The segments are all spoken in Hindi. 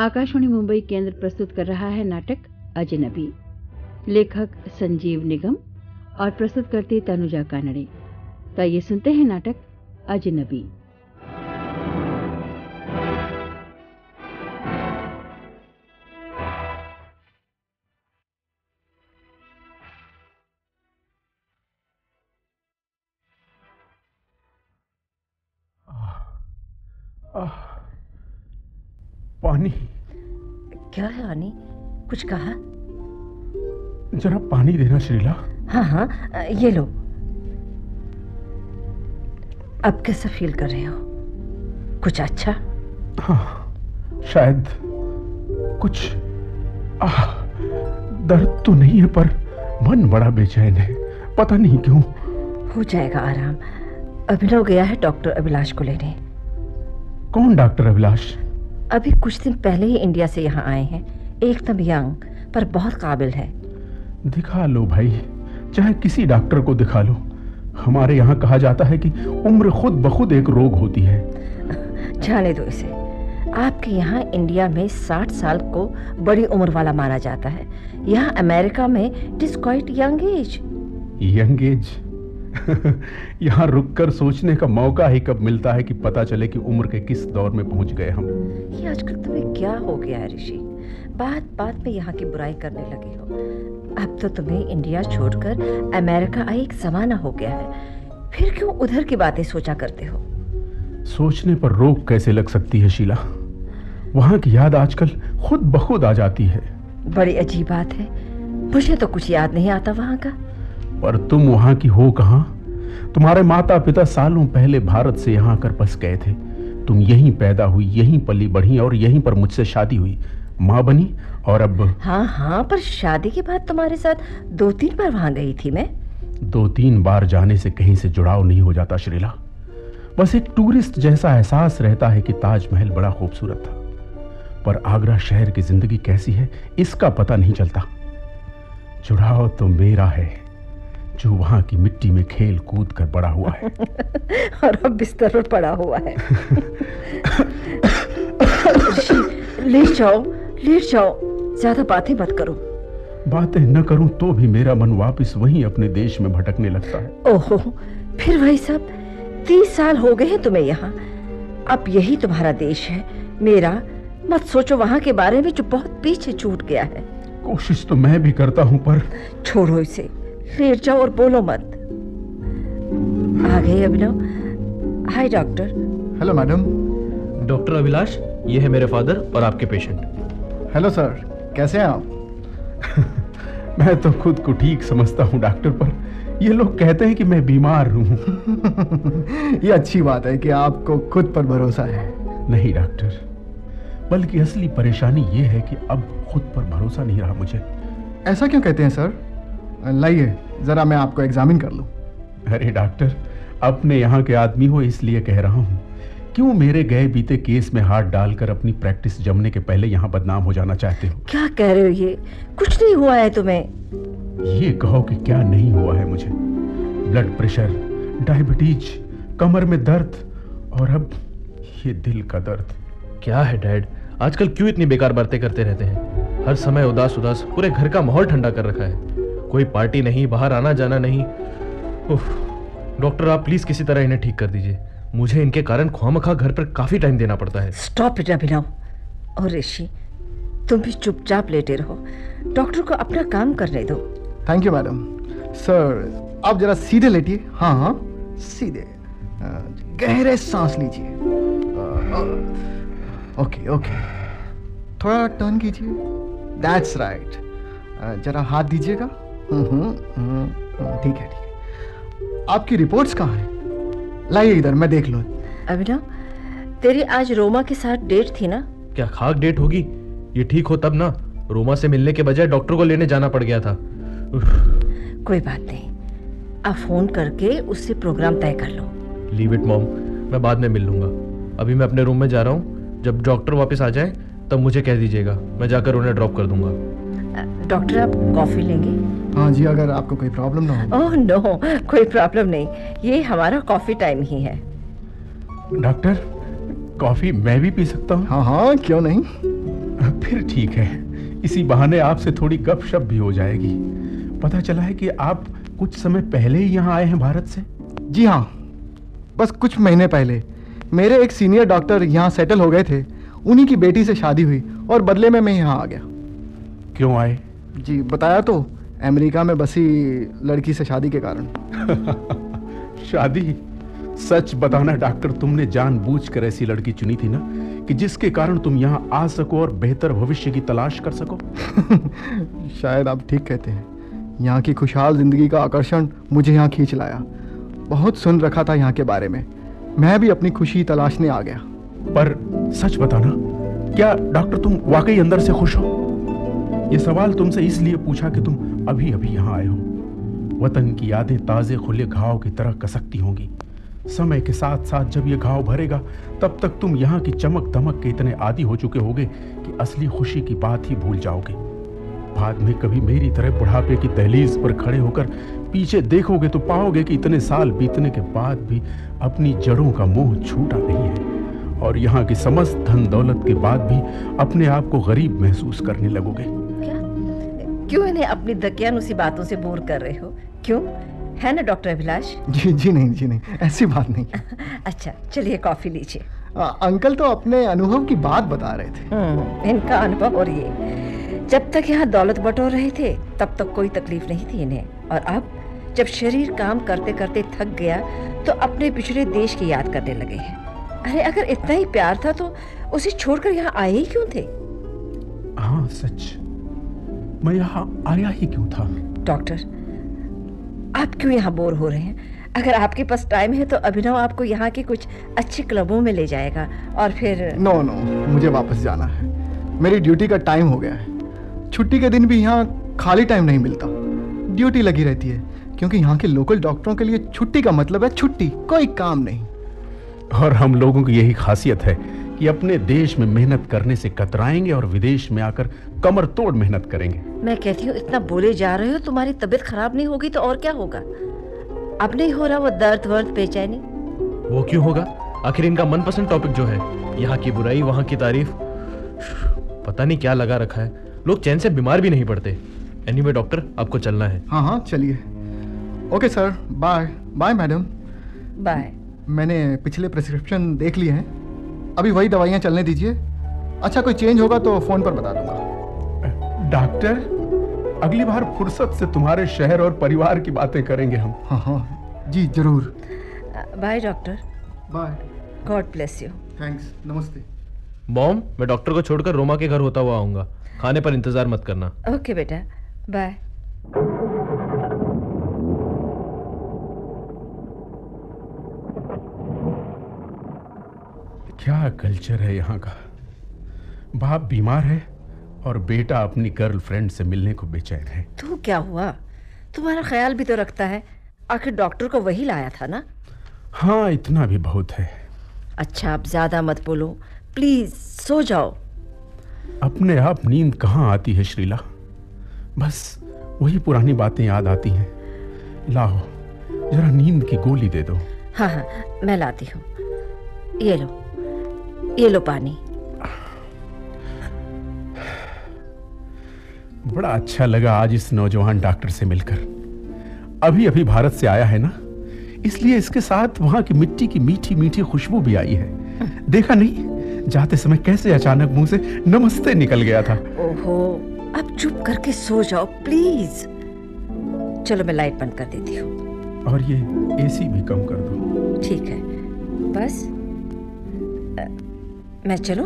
आकाशवाणी मुंबई केंद्र प्रस्तुत कर रहा है नाटक अजनबी। लेखक संजीव निगम और प्रस्तुत करती तनुजा कानड़े। तो ये सुनते हैं नाटक अजनबी। पानी। क्या है आनी, कुछ कहा? जरा पानी देना श्रीला। हाँ हाँ, ये लो। अब कैसा फील कर रहे हो? कुछ अच्छा? हाँ, शायद कुछ दर्द तो नहीं है, पर मन बड़ा बेचैन है, पता नहीं क्यों। हो जाएगा आराम। अभिनव गया है डॉक्टर अभिलाष को लेने। कौन डॉक्टर अभिलाष? अभी कुछ दिन पहले ही इंडिया से यहाँ आए हैं। एकदम यंग पर बहुत काबिल है। दिखा लो भाई, चाहे किसी डॉक्टर को दिखा लो। हमारे यहाँ कहा जाता है कि उम्र खुद ब खुद एक रोग होती है। जाने दो इसे। आपके यहाँ इंडिया में 60 साल को बड़ी उम्र वाला माना जाता है। यहाँ अमेरिका में it is quite young age. Young age? यहाँ रुककर सोचने का मौका ही कब मिलता है कि पता चले कि उम्र के किस दौर में पहुंच गए हम। ये आजकल तुम्हें क्या हो गया है ऋषि? बात बात में यहाँ की बुराई करने लगे हो। अब तो तुम्हें इंडिया छोड़कर अमेरिका आए एक जमाना हो गया है, फिर क्यों उधर की बातें सोचा करते हो? सोचने पर रोक कैसे लग सकती है शीला? वहाँ की याद आजकल खुद ब खुद आ जाती है। बड़ी अजीब बात है, मुझे तो कुछ याद नहीं आता वहाँ का। पर तुम वहाँ की हो कहाँ? तुम्हारे माता पिता सालों पहले भारत से यहाँ आकर बस गए थे। तुम यहीं पैदा हुई, यहीं पली बढ़ी और यहीं पर मुझसे शादी हुई, माँ बनी और अब। हाँ हाँ, पर शादी के बाद तुम्हारे साथ 2-3 बार वहाँ गई थी मैं। 2-3 बार जाने से कहीं से जुड़ाव नहीं हो जाता श्रीला। बस एक टूरिस्ट जैसा एहसास रहता है कि ताजमहल बड़ा खूबसूरत था, पर आगरा शहर की जिंदगी कैसी है इसका पता नहीं चलता। जुड़ाव तो मेरा है, जो वहां की मिट्टी में खेल कूद कर बड़ा हुआ है। और अब बिस्तर पर पड़ा हुआ है। लेट जाओ, लेट जाओ, ज्यादा बातें मत करो। बातें न करूं तो भी मेरा मन वापस वहीं अपने देश में भटकने लगता है। ओहो, फिर वही सब। 30 साल हो गए हैं तुम्हें यहाँ। अब यही तुम्हारा देश है, मेरा मत सोचो वहाँ के बारे में जो बहुत पीछे छूट गया है। कोशिश तो मैं भी करता हूँ, पर छोड़ो इसे, लेट जाओ और बोलो मत। आ गए Abhinav. Hi doctor. Hello madam. Doctor Abhilash, ये है मेरे फादर और आपके पेशेंट। हेलो सर, कैसे हैं आप? मैं तो खुद को ठीक समझता हूँ डॉक्टर, पर ये लोग कहते हैं कि मैं बीमार हूँ। ये अच्छी बात है कि आपको खुद पर भरोसा है। नहीं डॉक्टर, बल्कि असली परेशानी ये है कि अब खुद पर भरोसा नहीं रहा मुझे। ऐसा क्यों कहते हैं सर? लाइए जरा मैं आपको एग्जामिन कर लूं। अरे डॉक्टर, अपने यहाँ के आदमी हो इसलिए कह रहा हूँ। क्यों मेरे गए बीते केस में हाथ डालकर अपनी प्रैक्टिस जमने के पहले यहाँ बदनाम हो जाना चाहते हो? क्या कह रहे हो? ये कुछ नहीं हुआ है तुम्हें। ये कहो कि क्या नहीं हुआ है मुझे। ब्लड प्रेशर, डायबिटीज, कमर में दर्द और अब ये दिल का दर्द। क्या है डैड, आजकल क्यों इतनी बेकार बातें करते रहते हैं? हर समय उदास उदास, पूरे घर का माहौल ठंडा कर रखा है। कोई पार्टी नहीं, बाहर आना जाना नहीं। डॉक्टर, आप प्लीज किसी तरह इन्हें ठीक कर दीजिए। मुझे इनके कारण ख्वामखा घर पर काफी टाइम देना पड़ता है। स्टॉप इट अभिनव। और ऋषि, तुम भी चुपचाप लेटे रहो, डॉक्टर को अपना काम करने दो। Thank you madam. सर आप जरा सीधे लेटिए। हाँ हाँ सीधे, गहरे सांस लीजिए। ओके ओके, थोड़ा टर्न कीजिए। That's right. जरा हाथ दीजिएगा। ठीक है ठीक है। आपकी रिपोर्ट्स कहाँ हैं? लाइए इधर, मैं देख लूँ। अभिनव, तेरी आज रोमा के साथ डेट थी ना? क्या खाक डेट होगी? ये ठीक हो तब ना। रोमा से मिलने के बजाय डॉक्टर को लेने जाना पड़ गया था। कोई बात नहीं, आप फोन करके उससे प्रोग्राम तय कर लो। लीव इट मॉम, मैं बाद में मिल लूंगा। अभी मैं अपने रूम में जा रहा हूँ। जब डॉक्टर वापस आ जाए तब मुझे कह दीजिएगा, मैं जाकर उन्हें ड्रॉप कर दूंगा। डॉक्टर, आप कॉफी लेंगे? हाँ जी, अगर आपको कोई प्रॉब्लम ना हो। ओह नो, कोई प्रॉब्लम नहीं, ये हमारा कॉफी टाइम ही है। डॉक्टर, कॉफी मैं भी पी सकता हूँ? हाँ हाँ, क्यों नहीं। फिर ठीक है, इसी बहाने आपसे थोड़ी गपशप भी हो जाएगी। पता चला है कि आप कुछ समय पहले ही यहाँ आए हैं भारत से। जी हाँ, बस कुछ महीने पहले मेरे एक सीनियर डॉक्टर यहाँ सेटल हो गए थे। उन्हीं की बेटी से शादी हुई और बदले में मैं यहाँ आ गया। क्यों आए? जी बताया तो, अमेरिका में बसी लड़की से शादी के कारण। शादी? सच बताना डॉक्टर, तुमने जानबूझकर ऐसी लड़की चुनी थी ना कि जिसके कारण तुम यहाँ आ सको और बेहतर भविष्य की तलाश कर सको? शायद आप ठीक कहते हैं। यहाँ की खुशहाल जिंदगी का आकर्षण मुझे यहाँ खींच लाया। बहुत सुन रखा था यहाँ के बारे में, मैं भी अपनी खुशी तलाशने आ गया। पर सच बताना, क्या डॉक्टर तुम वाकई अंदर से खुश हो? ये सवाल तुमसे इसलिए पूछा कि तुम अभी अभी यहाँ आए हो। वतन की यादें ताजे खुले घाव की तरह कसकती होंगी। समय के साथ साथ जब ये घाव भरेगा, तब तक तुम यहाँ की चमक दमक के इतने आदी हो चुके होगे कि असली खुशी की बात ही भूल जाओगे। बाद में कभी मेरी तरह बुढ़ापे की दहलीज पर खड़े होकर पीछे देखोगे तो पाओगे कि इतने साल बीतने के बाद भी अपनी जड़ों का मोह छूटा नहीं है, और यहाँ की समस्त धन दौलत के बाद भी अपने आप को गरीब महसूस करने लगोगे। क्या? क्यों इन्हें अपनी दकियानुसी बातों से बोर कर रहे हो? क्यों, है ना डॉक्टर अभिलाष? जी नहीं, ऐसी बात नहीं। अच्छा चलिए कॉफी लीजिए। अंकल तो अपने अनुभव की बात बता रहे थे। इनका अनुभव, और ये जब तक यहाँ दौलत बटोर रहे थे तब तक कोई तकलीफ नहीं थी इन्हें, और अब जब शरीर काम करते करते थक गया तो अपने पिछड़े देश की याद करने लगे हैं। अरे अगर इतना ही प्यार था तो उसे छोड़कर यहाँ आए ही क्यों थे? हाँ सच, मैं यहाँ आया ही क्यों था? डॉक्टर, आप क्यों यहाँ बोर हो रहे हैं? अगर आपके पास टाइम है तो अभिनव आपको यहाँ के कुछ अच्छे क्लबों में ले जाएगा, और फिर नो, मुझे वापस जाना है। मेरी ड्यूटी का टाइम हो गया है। छुट्टी के दिन भी यहाँ खाली टाइम नहीं मिलता, ड्यूटी लगी रहती है, क्योंकि यहाँ के लोकल डॉक्टरों के लिए छुट्टी का मतलब है छुट्टी, कोई काम नहीं। और हम लोगों की यही खासियत है कि अपने देश में मेहनत करने से कतराएंगे और विदेश में आकर कमर तोड़ मेहनत करेंगे। मैं कहती हूँ इतना बोले जा रहे हो, तुम्हारी तबीयत खराब नहीं होगी तो और क्या होगा? अब नहीं हो रहा वो दर्द वर्द बेचैनी? वो क्यों होगा? आखिर इनका मनपसंद टॉपिक जो है, यहाँ की बुराई वहाँ की तारीफ, पता नहीं क्या लगा रखा है। लोग चैन से बीमार भी नहीं पड़ते। एनीवे डॉक्टर, आपको चलना है। हाँ चलिए। Okay sir, bye. Bye madam. Bye. मैंने पिछले प्रिस्क्रिप्शन देख लिए हैं, अभी वही दवाइयाँ चलने दीजिए। अच्छा कोई चेंज होगा तो फोन पर बता दूंगा। डॉक्टर, अगली बार फुर्सत से तुम्हारे शहर और परिवार की बातें करेंगे हम। हाँ जी जरूर। Bye doctor. Bye. God bless you. Thanks. नमस्ते। मॉम, मैं डॉक्टर को छोड़कर रोमा के घर होता हुआ आऊंगा। खाने पर इंतजार मत करना। ओके बेटा, बाय। क्या कल्चर है यहाँ का। बाप बीमार है और बेटा अपनी गर्लफ्रेंड से मिलने को बेचैन है। तो क्या हुआ? तुम्हारा ख्याल भी तो रखता है, आखिर डॉक्टर को वही लाया था ना? हाँ, इतना भी बहुत है। अच्छा अब ज्यादा मत बोलो प्लीज, सो जाओ। अपने आप नींद कहाँ आती है श्रीला, बस वही पुरानी बातें याद आती हैं। लाओ जरा नींद की गोली दे दो। हाँ मैं लाती हूँ। ये लो पानी। बड़ा अच्छा लगा आज इस नौजवान डॉक्टर से मिलकर। अभी अभी भारत से आया है ना, इसलिए इसके साथ वहां की मिट्टी की मीठी मीठी खुशबू भी आई है। देखा नहीं जाते समय कैसे अचानक मुंह से नमस्ते निकल गया था। ओहो, अब चुप करके सो जाओ प्लीज। चलो मैं लाइट बंद कर देती हूँ। और ये एसी भी कम कर दो। ठीक है, बस मैं चलूं?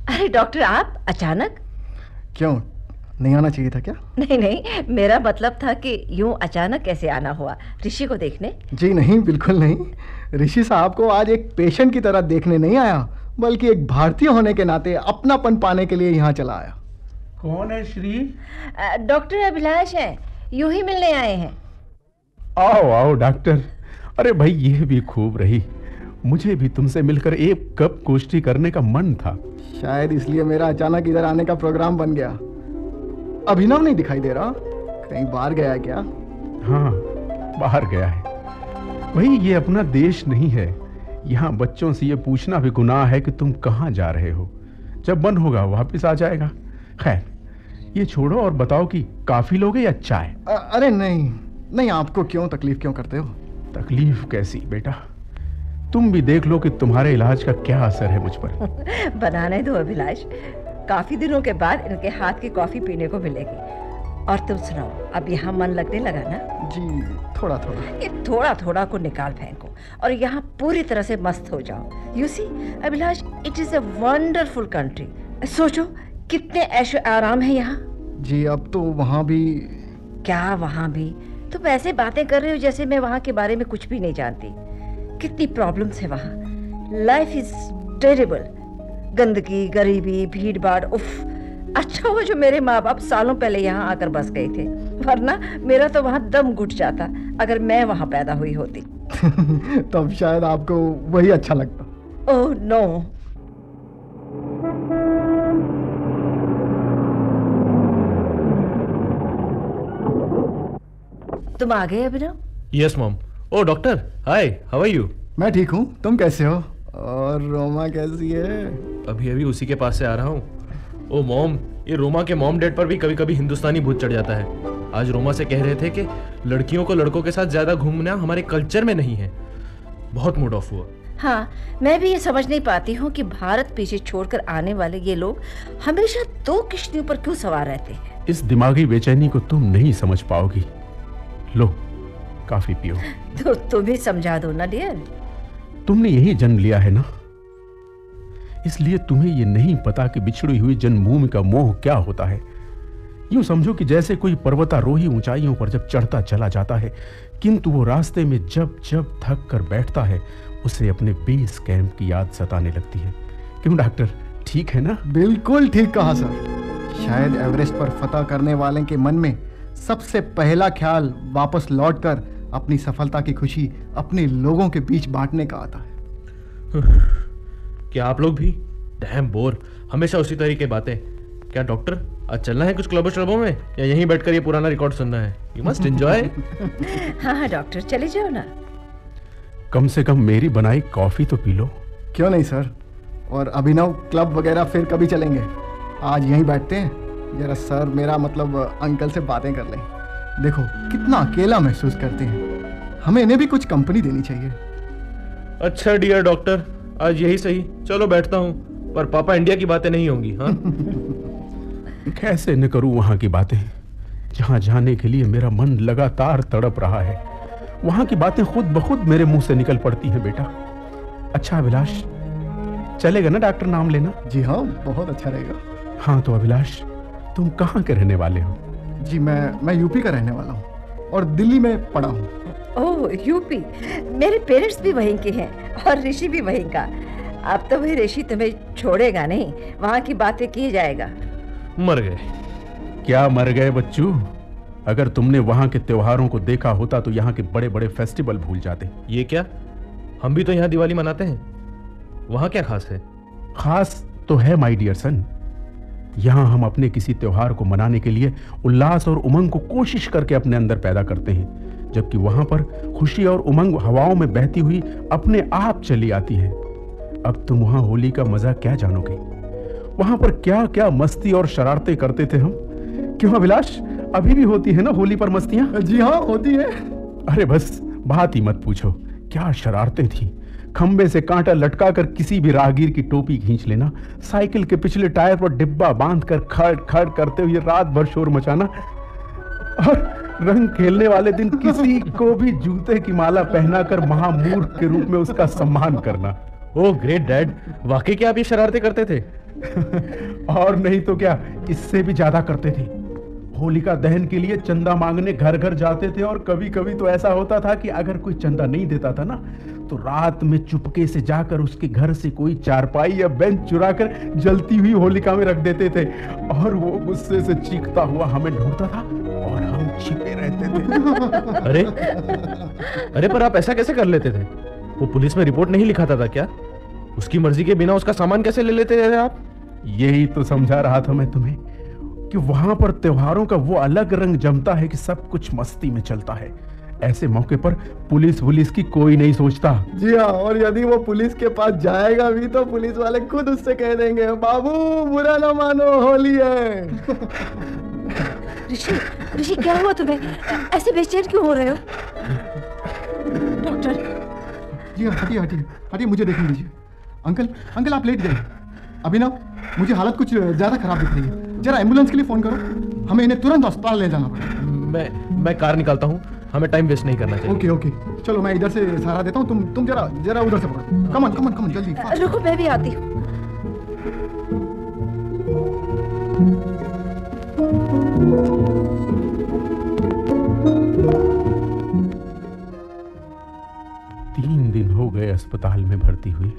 अरे डॉक्टर, आप अचानक? क्यों, नहीं आना चाहिए था क्या? नहीं, मेरा मतलब था कि यूं अचानक कैसे आना हुआ ऋषि को देखने? जी नहीं, बिल्कुल नहीं। ऋषि साहब को आज एक पेशेंट की तरह देखने नहीं आया, बल्कि एक भारतीय होने के नाते अपनापन पाने के लिए यहाँ चला आया। कौन है श्री? डॉक्टर अभिलाष हैं, यूं ही मिलने आए हैं। आओ आओ डॉक्टर। अरे भाई ये भी खूब रही, मुझे भी तुमसे मिलकर एक कप गोष्ठी करने का मन था। शायद इसलिए मेरा अचानक इधर आने का प्रोग्राम बन गया। अभिनव नहीं दिखाई दे रहा, कहीं बाहर गया है क्या? हाँ, बाहर गया है। भाई ये अपना देश नहीं है, यहाँ बच्चों से ये पूछना भी गुनाह है कि तुम कहाँ जा रहे हो। जब मन होगा वापस आ जाएगा। खैर ये छोड़ो और बताओ कि कॉफी लोगे या चाय? अरे नहीं नहीं, आपको क्यों तकलीफ क्यों करते हो? तकलीफ कैसी बेटा, तुम भी देख लो कि तुम्हारे इलाज का क्या असर है मुझ पर। बनाने दो अभिलाष, काफी दिनों के बाद इनके हाथ की कॉफी पीने को मिलेगी। और तुम सुनाओ, अब यहाँ मन लगने लगा ना? जी थोड़ा थोड़ा। ये थोड़ा थोड़ा को निकाल फेंको और यहाँ पूरी तरह से मस्त हो जाओ। You see Abhilash, it is a wonderful country. सोचो कितने ऐशो आराम है यहाँ। जी अब तो वहाँ भी। क्या वहाँ भी? तुम ऐसे बातें कर रहे हो जैसे मैं वहाँ के बारे में कुछ भी नहीं जानती। कितनी प्रॉब्लम्स है वहाँ। Life is terrible. गंदगी, गरीबी, भीड़ भाड़, उफ। अच्छा हुआ जो मेरे माँ बाप सालों पहले यहाँ आकर बस गए थे, वरना मेरा तो वहाँ दम घुट जाता अगर मैं वहाँ पैदा हुई होती। तब शायद आपको वही अच्छा लगता। Oh no. तुम आ गए Abhinav? Yes mom. Oh doctor, hi, how are you? मैं ठीक हूँ, तुम कैसे हो? और रोमा कैसी है? अभी अभी उसी के पास से आ रहा हूँ। ओ मॉम, ये रोमा के मॉम डैड पर भी कभी कभी हिंदुस्तानी भूत चढ़ जाता है। आज रोमा से कह रहे थे कि लड़कियों को लड़कों के साथ ज्यादा घूमना हमारे कल्चर में नहीं है। बहुत मूड ऑफ हुआ। हाँ, मैं भी ये समझ नहीं पाती हूँ कि भारत पीछे छोड़कर आने वाले ये लोग हमेशा दो किश्तियों पर क्यों सवार रहते हैं। इस दिमागी बेचैनी को तुम नहीं समझ पाओगी। लो काफी पियो। तो तुम ही समझा दो ना डियर। तुमने यही जन्म लिया है ना, इसलिए तुम्हें ये नहीं पता कि बिछड़ी हुई जन्मभूमि का मोह क्या होता है। यूं समझो कि जैसे कोई पर्वतारोही ऊंचाइयों पर जब चढ़ता चला जाता है, किंतु वो रास्ते में जब जब थक कर बैठता है, उसे अपने बेस कैंप की याद सताने लगती है। क्यों डॉक्टर, ठीक है ना? बिल्कुल ठीक कहा सर। शायद एवरेस्ट पर फतह करने वाले के मन में सबसे पहला ख्याल वापस लौटकर अपनी सफलता की खुशी अपने लोगों के बीच बांटने का आता है। क्या आप लोग भी डैम बोर, हमेशा उसी तरह की बातें। क्या डॉक्टर, आज चलना है कुछ क्लबों श्लबों में, या यहीं बैठकर ये पुराना रिकॉर्ड सुनना है? You must enjoy. हाँ डॉक्टर, चले जाओ ना। कम से कम मेरी बनाई कॉफी तो पी लो। क्यों नहीं सर। और अभिनव, क्लब वगैरह फिर कभी चलेंगे? आज यहीं बैठते हैं, जरा सर मेरा मतलब अंकल से बातें कर लें। देखो कितना अकेला महसूस करते हैं, हमें इन्हें भी कुछ कंपनी देनी चाहिए। अच्छा डियर डॉक्टर, आज यही सही, चलो बैठता हूँ, पर पापा इंडिया की बातें नहीं होंगी। हाँ कैसे न करूं वहां की बातें, जहां जाने के लिए मेरा मन लगातार तड़प रहा है। वहां की बातें खुद ब खुद मेरे मुंह से निकल पड़ती हैं बेटा। अच्छा अभिलाष, चलेगा ना डॉक्टर नाम लेना? जी हाँ, बहुत अच्छा रहेगा। हाँ तो अभिलाष, तुम कहाँ के रहने वाले हो? जी मैं यूपी का रहने वाला हूँ और दिल्ली में पढ़ा हूँ। ओह यूपी, मेरे पेरेंट्स भी वहीं के हैं और ऋषि भी वहीं का। अब तो भाई ऋषि तुम्हें छोड़ेगा नहीं, वहाँ की बातें की जाएगा। मर गए। क्या मर गए बच्चू? अगर तुमने वहां के त्योहारों को देखा होता तो यहाँ के बड़े बड़े फेस्टिवल भूल जाते। ये क्या, हम भी तो यहाँ दिवाली मनाते हैं, वहां क्या खास है? खास तो है माय डियर सन। यहाँ हम अपने किसी त्योहार को मनाने के लिए उल्लास और उमंग को कोशिश करके अपने अंदर पैदा करते हैं, जबकि वहां पर खुशी और उमंग हवाओं में बहती हुई अपने आप चली आती है। अब तुम वहां होली का मजा क्या जानोगे? वहां पर क्या क्या मस्ती और शरारतें करते थे हम। क्यों अभिलाष, अभी भी होती है ना होली पर मस्तियां? जी हाँ, होती है। अरे बस बात ही मत पूछो, क्या शरारतें थी। खंबे से कांटा लटका कर किसी भी राहगीर की टोपी खींच लेना, साइकिल के पिछले टायर पर डिब्बा बांधकर खड़ खड़ करते हुए रात भर शोर मचाना, और रंग खेलने वाले दिन किसी को भी जूते की माला पहनाकर महामूर्ख के रूप में उसका सम्मान करना। ओह ग्रेट डैड, वाकई क्या आप ये शरारतें करते थे? और नहीं तो क्या, इससे भी ज्यादा करते थे। होलिका दहन के लिए चंदा मांगने घर घर जाते थे, और कभी कभी तो ऐसा होता था कि अगर कोई चंदा नहीं देता था ना, तो रात में चुपके से जाकर उसके घर से कोई चारपाई या बेंच चुराकर जलती हुई होलिका में रख देते थे, और वो गुस्से से चीखता हुआ हमें ढूंढता था और हम छिपे रहते थे। अरे अरे, पर आप ऐसा कैसे कर लेते थे? वो पुलिस में रिपोर्ट नहीं लिखाता था क्या? उसकी मर्जी के बिना उसका सामान कैसे ले लेते थे आप? यही तो समझा रहा था मैं तुम्हें कि वहां पर त्योहारों का वो अलग रंग जमता है कि सब कुछ मस्ती में चलता है। ऐसे मौके पर पुलिस की कोई नहीं सोचता। जी हाँ, और यदि वो पुलिस के पास जाएगा भी तो पुलिस वाले खुद उससे कह देंगे, बाबू बुरा ना मानो, होली है। ऋषि, ऋषि क्या हुआ तुम्हें? ऐसे बेचैन क्यों हो रहे हो? डॉक्टर। जी हाँ, हटिए हटिए हटिए, मुझे देखने दीजिए। अंकल अंकल आप लेट गए। अभिनव, मुझे हालत कुछ ज्यादा खराब दिख रही है, जरा एम्बुलेंस के लिए फोन करो, हमें इन्हें तुरंत अस्पताल ले जाना पड़ेगा। मैं कार निकालता हूँ, हमें टाइम वेस्ट नहीं करना चाहिए। ओके ओके, चलो मैं इधर से सहारा देता हूँ, तुम जरा उधर से पकड़ो। कम ऑन जल्दी। रुको, मैं भी आती हूँ। तीन दिन हो गए अस्पताल में भर्ती हुए।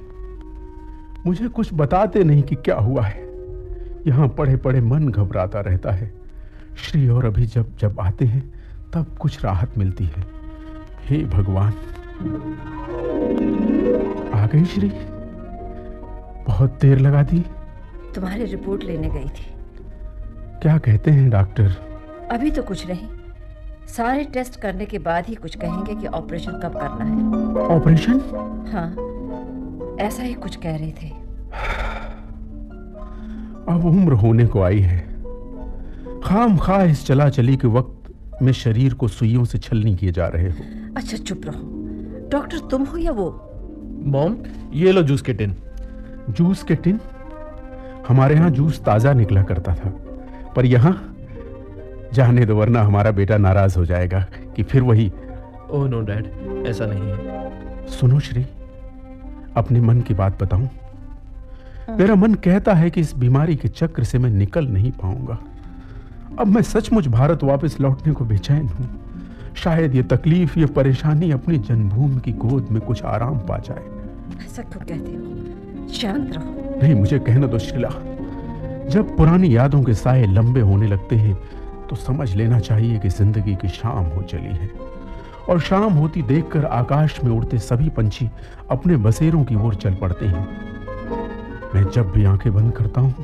मुझे कुछ बताते नहीं कि क्या हुआ है। यहाँ पड़े पड़े मन घबराता रहता है। श्री और अभी जब आते हैं तब कुछ राहत मिलती है। हे भगवान। आ गई श्री? बहुत देर लगा दी। तुम्हारी रिपोर्ट लेने गई थी। क्या कहते हैं डॉक्टर? अभी तो कुछ नहीं, सारे टेस्ट करने के बाद ही कुछ कहेंगे कि ऑपरेशन कब करना है। ऑपरेशन? हाँ, ऐसा ही कुछ कह रहे थे। अब उम्र होने को आई है। खामखा इस चला चली के वक्त में शरीर को सुइयों से छलनी किए जा रहे हो। अच्छा चुप रहो। डॉक्टर तुम हो या वो? मॉम, ये लो जूस के टिन। जूस के टिन? हमारे यहाँ जूस ताजा निकला करता था, पर यहाँ जाने दो, वरना हमारा बेटा नाराज हो जाएगा कि फिर वही। ओह नो डैड, ऐसा नहीं है। सुनो श्री, अपने मन की बात बताऊं? मेरा मन कहता है कि इस बीमारी के चक्र से मैं निकल नहीं पाऊंगा। अब मैं सचमुच भारत वापस लौटने को बेचैन हूं। शायद ये तकलीफ, ये परेशानी अपनी जन्मभूमि की गोद में कुछ आराम पा जाए। ऐसा क्यों कहते हो? शांत रहो। नहीं, मुझे कहने दो श्रीला। जब पुरानी यादों के साए लंबे होने लगते हैं तो समझ लेना चाहिए कि जिंदगी की शाम हो चली है, और शाम होती देखकर आकाश में उड़ते सभी पंछी अपने बसेरों की ओर चल पड़ते हैं। मैं जब भी आंखें बंद करता हूं,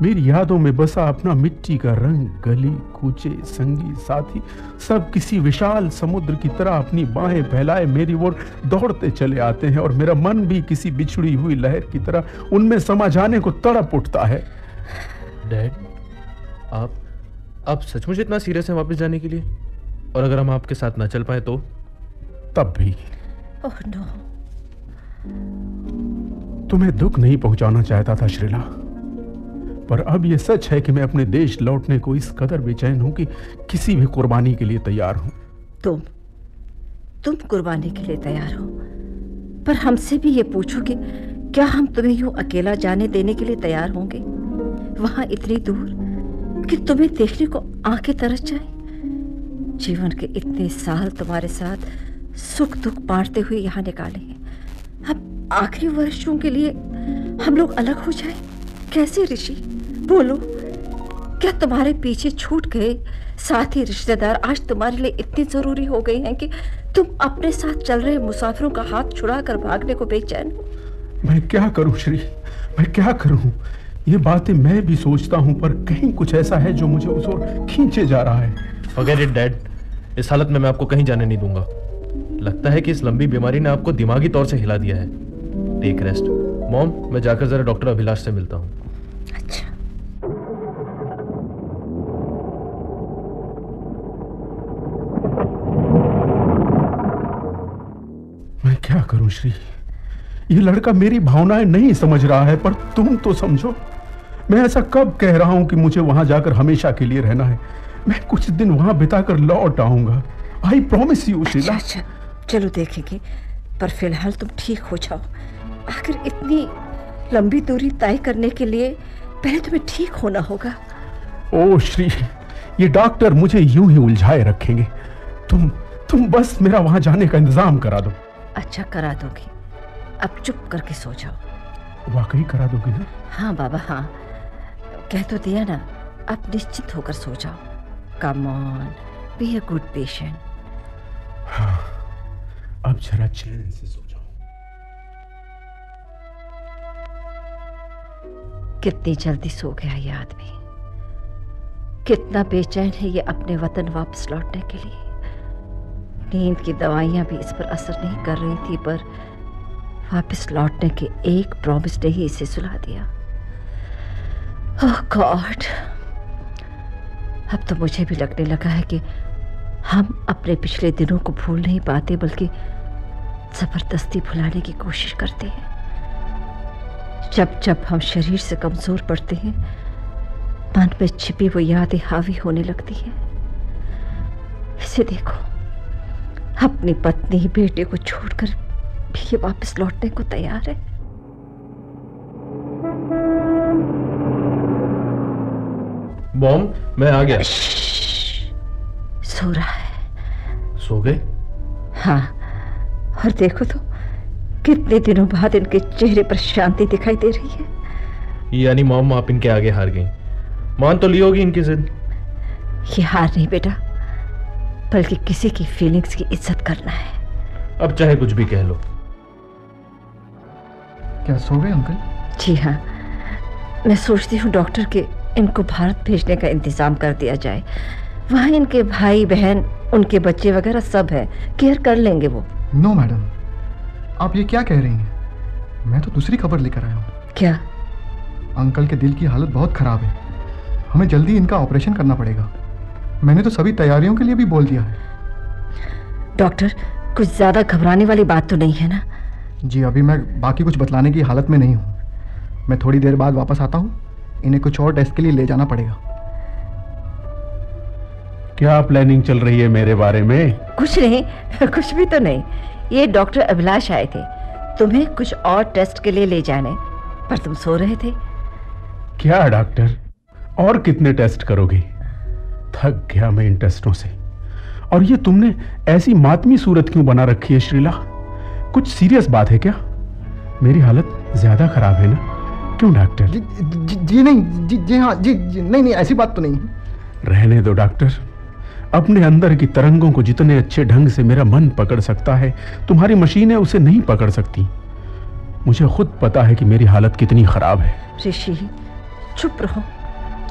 मेरी यादों में बसा अपना मिट्टी का रंग, गली कूचे, संगी साथी सब किसी विशाल समुद्र की तरह अपनी बाहें फैलाए मेरी ओर दौड़ते चले आते हैं, और मेरा मन भी किसी बिछड़ी हुई लहर की तरह उनमें समा जाने को तड़प उठता है। डैड, आप सचमुच इतना सीरियस हैं वापस जाने के लिए? और अगर हम आपके साथ ना चल पाए तो? तब भी ओह नो। तुम्हें दुख नहीं पहुंचाना चाहता था श्रीला, पर अब यह सच है कि मैं अपने देश लौटने को इस कदर बेचैन हूं कि किसी भी कुर्बानी के लिए तैयार हूं। तुम कुर्बानी के लिए तैयार हो, पर हमसे भी ये पूछो कि क्या हम तुम्हें यूं अकेला जाने देने के लिए तैयार होंगे, वहां इतनी दूर कि तुम्हें देखने को आंखें तरस जाए? जीवन के इतने साल तुम्हारे साथ सुख दुख बांटते हुए यहाँ निकाले हैं, अब आखिरी वर्षों के लिए हम लोग अलग हो जाए? कैसे ऋषि, बोलो। क्या तुम्हारे पीछे छूट गए साथी रिश्तेदार आज तुम्हारे लिए इतने जरूरी हो गए हैं कि तुम अपने साथ चल रहे मुसाफिरों का हाथ छुड़ाकर भागने को बेचैन हो? मैं क्या करूं श्री, मैं क्या करूं? ये बातें मैं भी सोचता हूं, पर कहीं कुछ ऐसा है जो मुझे उस ओर खींचे जा रहा है। Forget it, Dad. इस हालत में मैं आपको कहीं जाने नहीं दूंगा। लगता है कि इस लंबी बीमारी ने आपको दिमागी तौर से हिला दिया है। Take rest. मॉम, मैं जाकर जरा डॉक्टर अभिलाष से मिलता हूँ। अच्छा। मैं क्या करूं श्री, ये लड़का मेरी भावनाएं नहीं समझ रहा है, पर तुम तो समझो। मैं ऐसा कब कह रहा हूं कि मुझे वहां जाकर हमेशा के लिए रहना है? मैं कुछ दिन वहां बिताकर लौट आऊंगा। I promise you Sheela. अच्छा, चलो देखेंगे, पर फिलहाल तुम ठीक हो जाओ। आखिर इतनी लंबी दूरी तय करने के लिए पहले तुम्हें ठीक होना होगा। ओ श्री, ये डॉक्टर मुझे यूं ही उलझाए रखेंगे। तुम बस मेरा वहां जाने का इंतजाम करा दो। अच्छा, करा दोगी। अब चुप करके सो जाओ। वाकई करा दोगी ना? हाँ बाबा, हाँ, कह तो दिया ना। अब निश्चित होकर सो जाओ। Come on, be a good patient. हाँ, अब जरा चैन से सो जाओ। कितनी जल्दी सो गया ये आदमी। कितना बेचैन है ये अपने वतन वापस लौटने के लिए। नींद की दवाइयां भी इस पर असर नहीं कर रही थी, पर वापस लौटने के एक प्रॉमिस ने ही इसे सुला दिया। ओह गॉड, अब तो मुझे भी लगने लगा है कि हम अपने पिछले दिनों को भूल नहीं पाते, बल्कि जबरदस्ती भुलाने की कोशिश करते हैं। जब जब हम शरीर से कमजोर पड़ते हैं, मन में छिपी वो यादें हावी होने लगती हैं। इसे देखो, अपनी पत्नी बेटे को छोड़कर भी ये वापस लौटने को तैयार है। मॉम, मैं आ गया। सो रहा है। सो गए? हाँ, और देखो तो कितने दिनों बाद इनके चेहरे पर शांति दिखाई दे रही है। यानी मॉम आप इनके आगे हार गई। मान तो ली होगी इनकी जिद। ये हार नहीं बेटा, बल्कि किसी की फीलिंग्स की इज्जत करना है। अब चाहे कुछ भी कह लो। क्या सो गए अंकल? जी हाँ, मैं सोचती हूँ डॉक्टर के इनको भारत भेजने का इंतजाम कर दिया जाए। वहाँ इनके भाई बहन, उनके बच्चे वगैरह सब है, केयर कर लेंगे वो। नो मैडम, आप ये क्या कह रही हैं? मैं तो दूसरी खबर लेकर आया हूँ। क्या? अंकल के दिल की हालत बहुत खराब है। हमें जल्दी इनका ऑपरेशन करना पड़ेगा। मैंने तो सभी तैयारियों के लिए भी बोल दिया है। डॉक्टर, कुछ ज्यादा घबराने वाली बात तो नहीं है ना? जी, अभी मैं बाकी कुछ बतलाने की हालत में नहीं हूँ। मैं थोड़ी देर बाद वापस आता हूँ। इन्हें कुछ और टेस्ट के लिए ले जाना पड़ेगा। क्या प्लानिंग चल रही है मेरे बारे में? कुछ नहीं, कुछ भी तो नहीं। ये डॉक्टर अभिलाष आए थे तुम्हें कुछ और टेस्ट के लिए ले जाने, पर तुम सो रहे थे। क्या डॉक्टर, और कितने टेस्ट करोगे? थक गया मैं इन टेस्टों से। और ये तुमने ऐसी मातमी सूरत क्यों बना रखी है श्रीला? कुछ सीरियस बात है क्या? मेरी हालत ज्यादा खराब है ना? क्यों डॉक्टर? जी नहीं, जी हाँ, जी नहीं, ऐसी बात तो नहीं है। रहने दो डॉक्टर। अपने अंदर की तरंगों को जितने अच्छे ढंग से मेरा मन पकड़ सकता है, तुम्हारी मशीनें उसे नहीं पकड़ सकती। मुझे खुद पता है कि मेरी हालत कितनी खराब है। ऋषि, चुप रहो।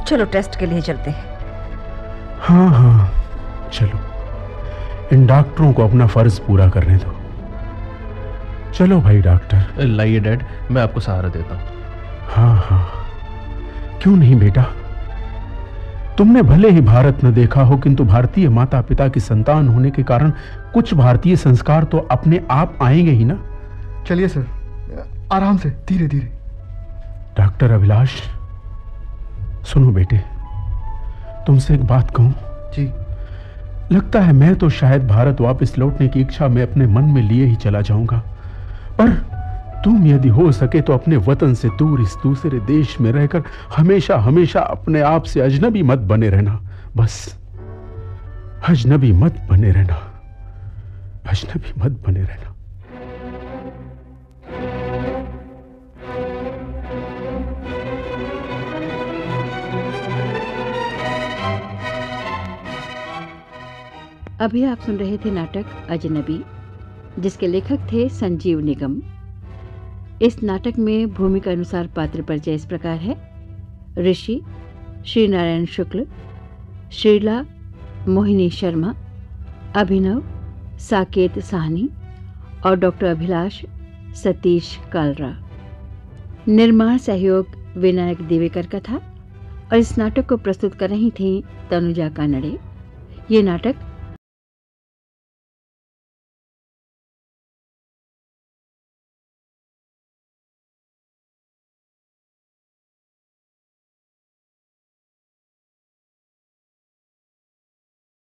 चलो टेस्ट के लिए चलते हैं। हाँ, चलो। इन डॉक्टरों को अपना फर्ज पूरा करने दो। चलो भाई डॉक्टर। लाइए डैड, मैं आपको सहारा देता हूँ। हाँ, क्यों नहीं बेटा। तुमने भले ही भारत न देखा हो, किंतु भारतीय माता पिता की संतान होने के कारण कुछ भारतीय संस्कार तो अपने आप आएंगे ही ना। चलिए सर, आराम से, धीरे धीरे। डॉक्टर अभिलाष, सुनो बेटे, तुमसे एक बात कहूं? जी। लगता है मैं तो शायद भारत वापस लौटने की इच्छा में अपने मन में लिए ही चला जाऊंगा, पर तुम यदि हो सके तो अपने वतन से दूर इस दूसरे देश में रहकर हमेशा हमेशा अपने आप से अजनबी मत बने रहना। बस अजनबी मत बने रहना, अजनबी मत बने रहना। अभी आप सुन रहे थे नाटक अजनबी, जिसके लेखक थे संजीव निगम। इस नाटक में भूमिका अनुसार पात्र परिचय इस प्रकार है: ऋषि श्री नारायण शुक्ल, श्रीला मोहिनी शर्मा, अभिनव साकेत साहनी और डॉक्टर अभिलाष सतीश कालरा। निर्माण सहयोग विनायक दिवेकर का था और इस नाटक को प्रस्तुत कर रही थी तनुजा कानड़े। ये नाटक